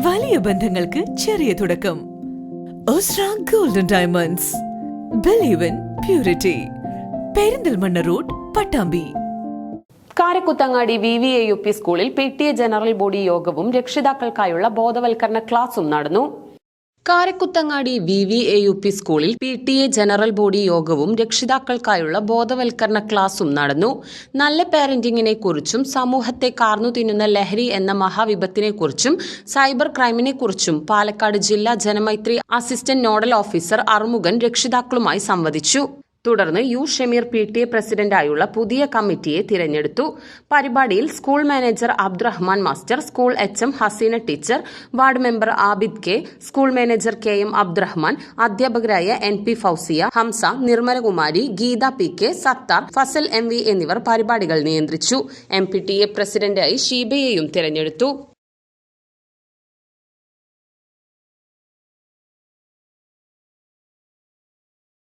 വലിയ ബന്ധങ്ങൾക്ക് ചെറിയ തുടക്കം. ഒസ്ര golden diamonds. Believe in purity. Perinthalmanna road, Pattambi. Karakkuthangadi VVAUP സ്കൂളിൽ PTA ജനറൽ ബോഡി യോഗവും രക്ഷിതാക്കൾക്കായുള്ള ബോധവൽക്കരണ ക്ലാസും നടന്നു. കാരക്കുത്തങ്ങാടി VVAUP സ്കൂളിൽ PTA ജനറൽ ബോഡി യോഗവും രക്ഷിതാക്കൾക്കായുള്ള ബോധവൽക്കരണ ക്ലാസും നടന്നു. നല്ല പാരന്റിങ്ങിനെ കുറിച്ചും സമൂഹത്തെ കാർന്നു തിന്നുന്ന ലഹരി എന്ന മഹാവിപത്തിനെക്കുറിച്ചും സൈബർ ക്രൈമിനെക്കുറിച്ചും പാലക്കാട് ജില്ലാ Janamaithri assistant nodal officer Arumughan രക്ഷിതാക്കളുമായി സംവദിച്ചു. തുടർന്ന് ഷമീർ PTA പ്രസിഡന്റായുള്ള പുതിയ കമ്മിറ്റിയെ തിരഞ്ഞെടുത്തു. പരിപാടിയിൽ school manager Abdurahman master, school HM Haseena teacher, ward member Abid K, school manager KM Abdurahman, അധ്യാപകരായ NP Fousiya, Hamza, Nirmalakumari, Geetha PK, Sattar, Fasal MV എന്നിവർ പരിപാടികൾ നിയന്ത്രിച്ചു. MPTA പ്രസിഡന്റായി ഷീബയെയും തിരഞ്ഞെടുത്തു.